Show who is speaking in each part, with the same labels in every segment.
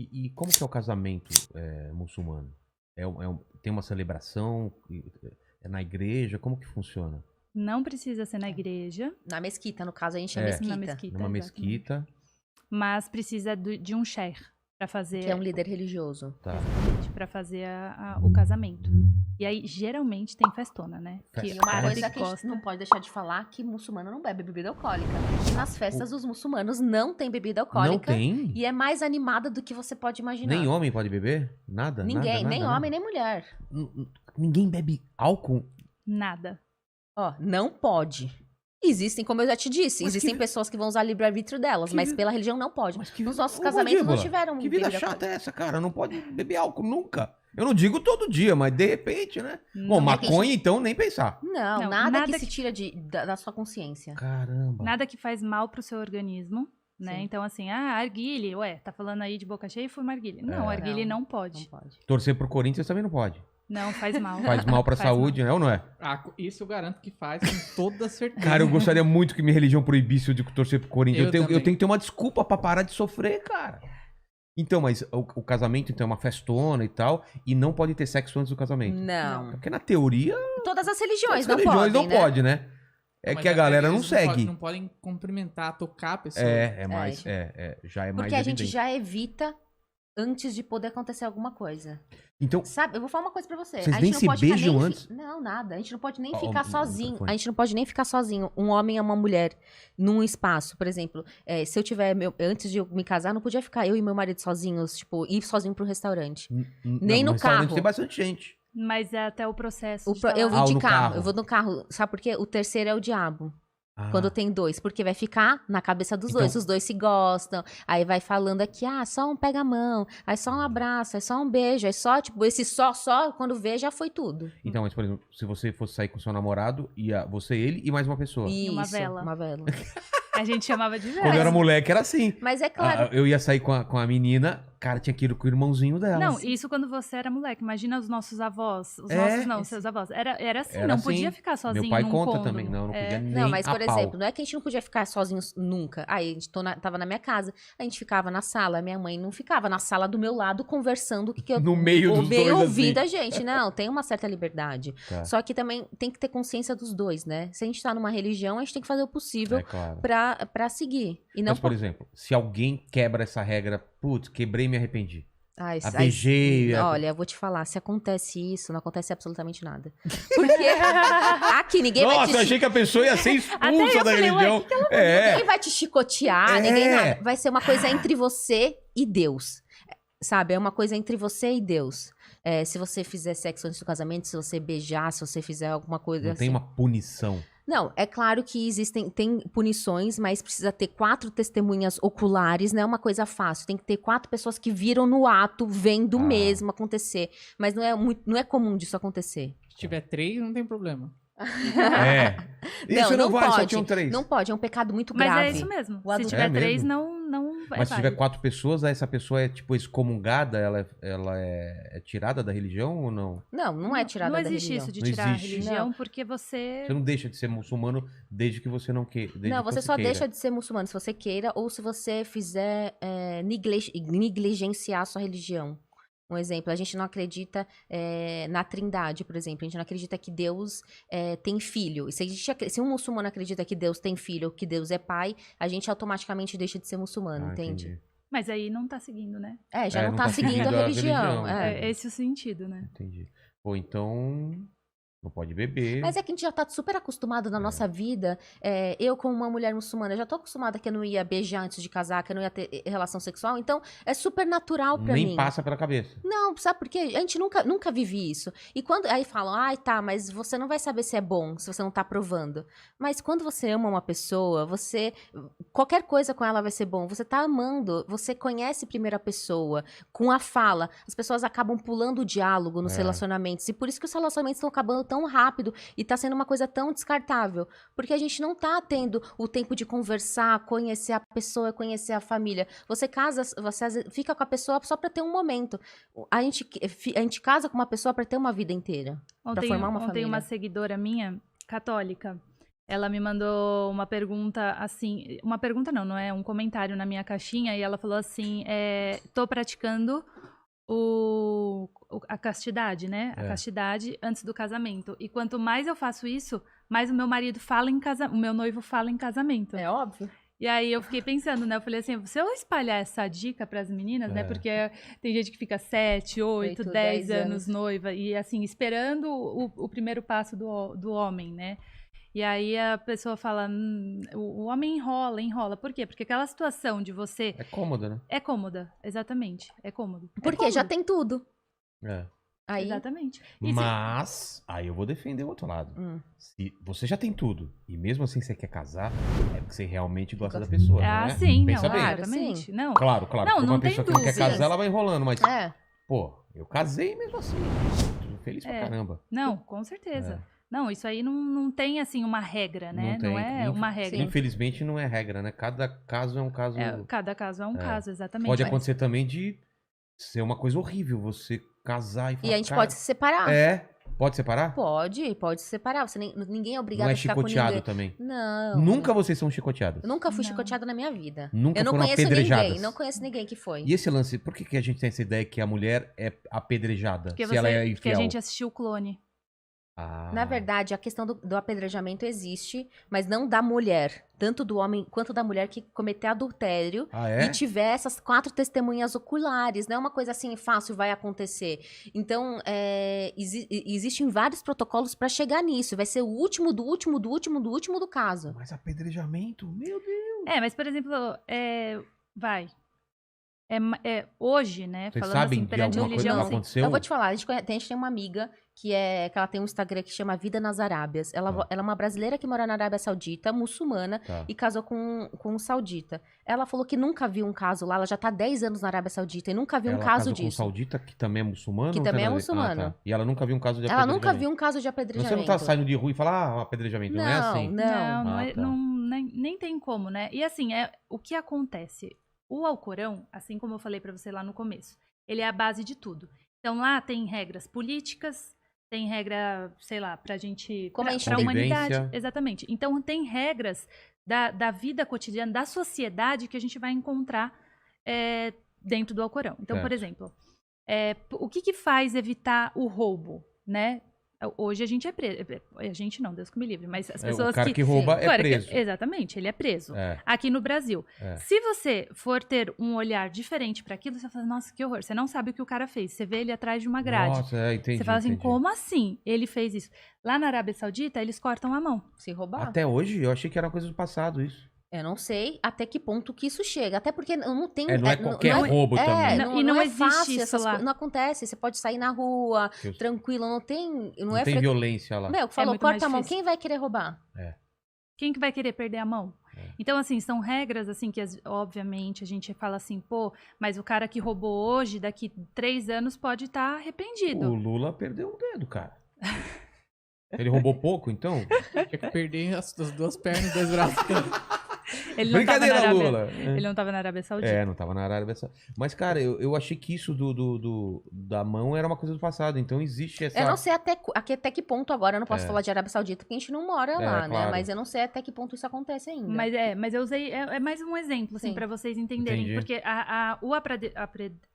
Speaker 1: E como que é o casamento muçulmano? Tem uma celebração? É na igreja? Como que funciona?
Speaker 2: Não precisa ser na igreja.
Speaker 3: Na mesquita, no caso, a gente é
Speaker 1: É.
Speaker 3: mesquita.
Speaker 2: Na mesquita.
Speaker 1: Numa
Speaker 2: Exatamente.
Speaker 1: mesquita?
Speaker 2: Mas precisa de um sheikh para fazer.
Speaker 3: Que é um líder religioso.
Speaker 1: Tá.
Speaker 2: Para fazer o casamento. E aí, geralmente, tem festona, né?
Speaker 1: Festona.
Speaker 3: E uma
Speaker 1: Cara,
Speaker 3: coisa que a gente não pode deixar de falar, que muçulmano não bebe bebida alcoólica. E nas festas, os muçulmanos não têm bebida alcoólica.
Speaker 1: Não tem?
Speaker 3: E é mais animada do que você pode imaginar.
Speaker 1: Nem homem pode beber? Nada?
Speaker 3: Ninguém,
Speaker 1: nada,
Speaker 3: nem
Speaker 1: nada,
Speaker 3: homem, nem mulher.
Speaker 1: Ninguém bebe álcool?
Speaker 2: Nada.
Speaker 3: Ó, não pode. Existem, como eu já te disse,
Speaker 1: Mas
Speaker 3: existem
Speaker 1: que-
Speaker 3: pessoas que vão usar livre-arbítrio delas,
Speaker 1: Que
Speaker 3: mas
Speaker 1: vi-
Speaker 3: pela religião não pode.
Speaker 1: Mas que
Speaker 3: Nos nossos
Speaker 1: Ô,
Speaker 3: casamentos não
Speaker 1: mandíbula,
Speaker 3: tiveram
Speaker 1: que vida
Speaker 3: bebida
Speaker 1: chata é essa, cara? Não pode beber álcool nunca. Eu não digo todo dia, mas de repente, né? Bom,
Speaker 2: Não,
Speaker 3: é que a
Speaker 1: maconha então nem pensar.
Speaker 3: Não,
Speaker 2: Não,
Speaker 3: nada,
Speaker 2: nada
Speaker 3: que se
Speaker 2: que-
Speaker 3: tira da sua consciência.
Speaker 1: Caramba.
Speaker 2: Nada que faz mal pro seu organismo, né?
Speaker 3: Sim.
Speaker 2: Então, assim, arguile, tá falando aí de boca cheia e fuma arguile. Não, arguile não
Speaker 3: Não
Speaker 2: pode.
Speaker 3: pode.
Speaker 1: Torcer pro Corinthians também não pode.
Speaker 2: Não, faz mal.
Speaker 1: Faz mal pra
Speaker 2: Faz
Speaker 1: saúde, né? Ou não é?
Speaker 4: Isso eu garanto que faz com toda certeza.
Speaker 1: Cara, eu gostaria muito que minha religião proibisse eu de torcer pro Corinthians.
Speaker 4: Eu
Speaker 1: Eu tenho
Speaker 4: também.
Speaker 1: que ter uma desculpa pra parar de sofrer, cara. Então, mas o casamento então é uma festona e tal, e não pode ter sexo antes do casamento.
Speaker 3: Não.
Speaker 1: Porque na teoria,
Speaker 3: Todas as religiões
Speaker 1: as
Speaker 3: não
Speaker 1: religiões
Speaker 3: podem,
Speaker 1: não
Speaker 3: né?
Speaker 1: pode, né? É
Speaker 4: Mas
Speaker 1: que a galera não
Speaker 4: eles
Speaker 1: segue.
Speaker 4: Não podem cumprimentar, tocar a pessoa.
Speaker 1: Mais, já é mais
Speaker 3: Porque a gente
Speaker 1: evidente.
Speaker 3: já evita antes de poder acontecer alguma coisa.
Speaker 1: Então,
Speaker 3: Sabe, eu vou falar uma coisa pra você.
Speaker 1: Vocês
Speaker 3: A gente
Speaker 1: nem
Speaker 3: não
Speaker 1: se
Speaker 3: pode ficar
Speaker 1: beijam
Speaker 3: nem
Speaker 1: antes?
Speaker 3: Não, nada. A gente não pode nem
Speaker 1: Ó,
Speaker 3: ficar
Speaker 1: o
Speaker 3: sozinho.
Speaker 1: microfone.
Speaker 3: A gente não pode nem ficar sozinho. Um homem e uma mulher num espaço, por exemplo. Se eu tiver... antes de eu me casar, não podia ficar eu e meu marido sozinhos, tipo, ir sozinho pro restaurante. Nem no
Speaker 1: restaurante
Speaker 3: carro.
Speaker 1: tem bastante gente.
Speaker 2: Mas é até o processo. de
Speaker 3: Eu
Speaker 2: falar.
Speaker 3: vou de
Speaker 1: no
Speaker 3: carro.
Speaker 1: carro.
Speaker 3: Eu vou no carro. Sabe por quê? O terceiro é o diabo.
Speaker 1: Ah,
Speaker 3: Quando tem dois, porque vai ficar na cabeça dos
Speaker 1: Então-
Speaker 3: dois, os dois se gostam, aí vai falando aqui, só um pega a mão, aí só um abraço, aí só um beijo, aí só, tipo, esse só, quando vê, já foi tudo.
Speaker 1: Então, mas por exemplo, se você fosse sair com seu namorado, ia você, ele e mais uma pessoa.
Speaker 3: Isso,
Speaker 2: uma vela.
Speaker 3: uma vela.
Speaker 2: A gente chamava de
Speaker 1: Quando eu era
Speaker 2: vela.
Speaker 1: moleque era assim.
Speaker 3: Mas é claro,
Speaker 1: Eu ia sair com a menina, cara, tinha que ir com o irmãozinho dela.
Speaker 2: Não, isso quando você era moleque. Imagina os nossos avós. Os
Speaker 1: É,
Speaker 2: nossos não, seus avós. Era assim,
Speaker 1: Era
Speaker 2: não
Speaker 1: assim.
Speaker 2: podia ficar sozinho
Speaker 1: Meu pai
Speaker 2: num
Speaker 1: conta
Speaker 2: cômodo.
Speaker 1: também, não podia nem
Speaker 3: não, mas por
Speaker 1: a pau.
Speaker 3: exemplo, não é que a gente não podia ficar sozinhos nunca. Aí a gente tava na minha casa, a gente ficava na sala, a minha mãe não ficava na sala do meu lado conversando que eu
Speaker 1: No meio dos
Speaker 3: bem
Speaker 1: dois,
Speaker 3: ouvido
Speaker 1: assim.
Speaker 3: a gente. Não, tem uma certa liberdade.
Speaker 1: Tá.
Speaker 3: Só que também tem que ter consciência dos dois, né? Se a gente tá numa religião, a gente tem que fazer o possível
Speaker 1: É claro.
Speaker 3: pra seguir. E não
Speaker 1: Mas, por exemplo, se alguém quebra essa regra, putz, quebrei e me arrependi.
Speaker 3: Ai,
Speaker 1: A beijei.
Speaker 3: Olha, eu vou te falar, se acontece isso, não acontece absolutamente nada. Porque aqui ninguém vai
Speaker 1: Nossa,
Speaker 3: te
Speaker 1: eu achei que a pessoa ia ser
Speaker 2: Até eu
Speaker 1: expulsa da
Speaker 2: falei, ué,
Speaker 1: religião. É.
Speaker 3: ninguém vai te chicotear,
Speaker 1: É.
Speaker 3: ninguém nada. Vai ser uma coisa entre você e Deus. Sabe? É uma coisa entre você e Deus. Se você fizer sexo antes do casamento, se você beijar, se você fizer alguma coisa
Speaker 1: Não
Speaker 3: assim.
Speaker 1: tem uma punição.
Speaker 3: Não, é claro que tem punições, mas precisa ter 4 testemunhas oculares, não é uma coisa fácil. Tem que ter 4 pessoas que viram no ato, vendo mesmo acontecer. Mas não é comum disso acontecer.
Speaker 4: Se tiver 3, não tem problema.
Speaker 1: É. Isso não, vale, só
Speaker 3: pode.
Speaker 1: tinham 3.
Speaker 3: Não pode, é um pecado muito
Speaker 2: Mas
Speaker 3: grave.
Speaker 2: é isso mesmo.
Speaker 3: O
Speaker 2: Se
Speaker 3: adulto-
Speaker 2: tiver
Speaker 1: É
Speaker 2: 3,
Speaker 1: mesmo?
Speaker 2: não vai.
Speaker 1: Mas se tiver 4 pessoas, aí essa pessoa é tipo excomungada, ela é tirada da religião ou não?
Speaker 3: Não é tirada
Speaker 2: Não
Speaker 3: da
Speaker 2: existe
Speaker 3: religião.
Speaker 2: isso de
Speaker 1: Não
Speaker 2: tirar
Speaker 1: existe.
Speaker 2: a religião, porque você.
Speaker 1: Você não deixa de ser muçulmano desde que você não queira.
Speaker 3: Não, você só deixa de ser muçulmano se você queira ou se você fizer negligenciar a sua religião. Um exemplo, a gente não acredita na trindade, por exemplo. A gente não acredita que Deus tem filho. E se um muçulmano acredita que Deus tem filho ou que Deus é pai, a gente automaticamente deixa de ser muçulmano, entende?
Speaker 2: Mas aí não tá seguindo, né?
Speaker 3: Já não tá seguindo a religião.
Speaker 2: É esse o sentido, né?
Speaker 1: Entendi. Pô, então não pode beber.
Speaker 3: Mas é que a gente já tá super acostumado na nossa vida. Eu, como uma mulher muçulmana, já tô acostumada que eu não ia beijar antes de casar, que eu não ia ter relação sexual. Então, é super natural pra mim.
Speaker 1: Nem passa pela cabeça.
Speaker 3: Não, sabe por quê? A gente nunca vive isso. E quando aí falam, tá, mas você não vai saber se é bom, se você não tá provando. Mas quando você ama uma pessoa, qualquer coisa com ela vai ser bom. Você tá amando, você conhece primeiro a pessoa, com a fala. As pessoas acabam pulando o diálogo nos relacionamentos. E por isso que os relacionamentos estão acabando tão rápido e tá sendo uma coisa tão descartável. Porque a gente não tá tendo o tempo de conversar, conhecer a pessoa, conhecer a família. Você casa, você às vezes fica com a pessoa só pra ter um momento. A gente casa com uma pessoa pra ter uma vida inteira. Pra formar uma
Speaker 2: Ontem
Speaker 3: família.
Speaker 2: uma seguidora minha, católica, Ela me mandou uma pergunta assim, uma pergunta não é um comentário na minha caixinha, e ela falou assim, tô praticando a castidade, né? A castidade antes do casamento. E quanto mais eu faço isso, mais o meu marido fala em casamento, o meu noivo fala em casamento.
Speaker 3: É óbvio.
Speaker 2: E aí eu fiquei pensando, né? Eu falei assim, se eu espalhar essa dica pras meninas, né? Porque tem gente que fica 7, 8, 10 anos noiva e assim, esperando o primeiro passo do homem, né? E aí a pessoa fala, o homem enrola. Por quê? Porque aquela situação de você...
Speaker 1: É cômoda, né?
Speaker 2: É cômoda, exatamente. É cômodo.
Speaker 3: Porque já tem tudo. Aí...
Speaker 2: Exatamente.
Speaker 1: Mas, aí eu vou defender o outro lado. Se você já tem tudo, e mesmo assim você quer casar, é porque você realmente gosta da pessoa, não é?
Speaker 2: Sim,
Speaker 1: Pensa
Speaker 2: não,
Speaker 1: bem.
Speaker 2: exatamente.
Speaker 3: Sim.
Speaker 2: Não.
Speaker 1: Claro.
Speaker 2: Não,
Speaker 1: Uma
Speaker 2: tem
Speaker 1: pessoa que não quer
Speaker 2: dúvidas.
Speaker 1: casar, ela vai enrolando, mas...
Speaker 3: É.
Speaker 1: Pô, eu casei mesmo assim. Tô feliz pra caramba.
Speaker 2: Não, com certeza. Não, isso aí não tem, assim, uma regra, né? Não é uma regra.
Speaker 1: Infelizmente não é regra, né? Cada caso é um caso...
Speaker 2: Cada caso é um caso, exatamente.
Speaker 1: Pode acontecer também de ser uma coisa horrível, você casar e falar...
Speaker 3: E a gente pode se separar.
Speaker 1: Pode separar?
Speaker 3: Pode se separar. Ninguém é obrigado
Speaker 1: Não é
Speaker 3: a ficar com
Speaker 1: chicoteado
Speaker 3: ninguém.
Speaker 1: também?
Speaker 3: Não.
Speaker 1: Nunca vocês são chicoteadas?
Speaker 3: Eu nunca fui chicoteada na minha vida.
Speaker 1: Nunca
Speaker 3: eu não
Speaker 1: foram
Speaker 3: conheço
Speaker 1: apedrejadas?
Speaker 3: ninguém. Não conheço ninguém que foi.
Speaker 1: E esse lance, por que a gente tem essa ideia que a mulher é apedrejada?
Speaker 2: Porque,
Speaker 1: se ela é infiel?
Speaker 2: porque a gente assistiu o Clone.
Speaker 3: Na verdade, a questão do apedrejamento existe, mas não da mulher. Tanto do homem quanto da mulher que cometer adultério e tiver essas 4 testemunhas oculares. Não é uma coisa assim fácil, vai acontecer. Então, existem vários protocolos para chegar nisso. Vai ser o último do último do caso.
Speaker 1: Mas apedrejamento? Meu Deus!
Speaker 2: Mas, por exemplo, hoje, né?
Speaker 1: Vocês
Speaker 2: falando
Speaker 1: sabem
Speaker 2: assim,
Speaker 1: de
Speaker 2: perante a
Speaker 1: alguma coisa
Speaker 2: religião,
Speaker 1: que aconteceu?
Speaker 3: Eu vou te falar, a gente tem uma amiga que ela tem um Instagram que chama Vida nas Arábias. Ela é uma brasileira que mora na Arábia Saudita, muçulmana, e casou com um saudita. Ela falou que nunca viu um caso lá, ela já tá há 10 anos na Arábia Saudita e nunca viu um caso disso.
Speaker 1: Com um saudita que também é muçulmano?
Speaker 3: Que também é muçulmano.
Speaker 1: E ela nunca viu um caso de apedrejamento?
Speaker 3: Ela nunca viu um caso de apedrejamento.
Speaker 1: Você não tá saindo de rua e fala, um apedrejamento, não é assim?
Speaker 2: Nem tem como, né? E assim, o que acontece? O Alcorão, assim como eu falei pra você lá no começo, ele é a base de tudo. Então lá tem regras políticas, tem regra, sei lá, pra gente...
Speaker 3: Como
Speaker 2: pra humanidade.
Speaker 1: Convivência.
Speaker 2: Exatamente. Então tem regras da vida cotidiana, da sociedade que a gente vai encontrar dentro do Alcorão. Então, por exemplo, o que faz evitar o roubo, né? Hoje a gente é preso. A gente não, Deus que me livre. Mas as pessoas
Speaker 1: o cara que rouba é preso.
Speaker 2: Exatamente, ele é preso. Aqui no Brasil. Se você for ter um olhar diferente para aquilo, você vai falar, nossa, que horror. Você não sabe o que o cara fez. Você vê ele atrás de uma grade.
Speaker 1: Nossa, entendi.
Speaker 2: Você fala assim,
Speaker 1: entendi.
Speaker 2: como assim ele fez isso? Lá na Arábia Saudita, eles cortam a mão.
Speaker 3: Se roubar.
Speaker 1: Até hoje? Eu achei que era uma coisa do passado isso.
Speaker 3: Eu não sei até que ponto que isso chega. Até porque não tem...
Speaker 1: não é qualquer roubo também.
Speaker 2: Não existe
Speaker 3: fácil,
Speaker 2: isso lá.
Speaker 3: não acontece. Você pode sair na rua, tranquilo, não tem...
Speaker 1: Não tem violência lá.
Speaker 3: Meu, falou,
Speaker 2: muito mais
Speaker 3: corta a mão,
Speaker 2: difícil.
Speaker 3: quem vai querer roubar?
Speaker 2: Quem que vai querer perder a mão? Então, assim, são regras, assim, que obviamente a gente fala assim, pô, mas o cara que roubou hoje, daqui 3 anos pode estar arrependido.
Speaker 1: O Lula perdeu um dedo, cara. Ele roubou pouco, então?
Speaker 4: Tinha que perder as 2 pernas e 2 braços.
Speaker 2: Ele não
Speaker 1: Brincadeira,
Speaker 2: tava na Arábia,
Speaker 1: Lula.
Speaker 2: Ele não tava na Arábia Saudita.
Speaker 1: Não tava na Arábia Saudita. Mas, cara, eu achei que isso da mão era uma coisa do passado. Então existe essa...
Speaker 3: Eu não sei até que ponto agora, eu não posso falar de Arábia Saudita, porque a gente não mora lá, né?
Speaker 1: Claro.
Speaker 3: Mas eu não sei até que ponto isso acontece ainda.
Speaker 2: Mas eu usei, é mais um exemplo, assim, pra vocês entenderem.
Speaker 1: Entendi.
Speaker 2: Porque o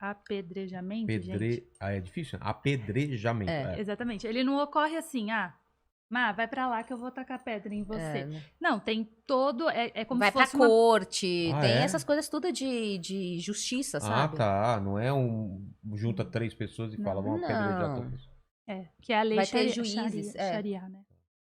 Speaker 2: apedrejamento, gente...
Speaker 1: é difícil? Apedrejamento.
Speaker 2: Exatamente. Ele não ocorre assim, Má, vai pra lá que eu vou tacar pedra em você. Não, tem todo... É como
Speaker 3: vai
Speaker 2: se fosse
Speaker 3: pra corte, tem
Speaker 1: é?
Speaker 3: essas coisas tudo de justiça, sabe?
Speaker 1: Tá. Não é junta 3 pessoas e fala, vamos apedrejar todos.
Speaker 2: que é a lei
Speaker 3: Vai ter
Speaker 2: Sharia,
Speaker 3: juízes,
Speaker 2: Sharia, né?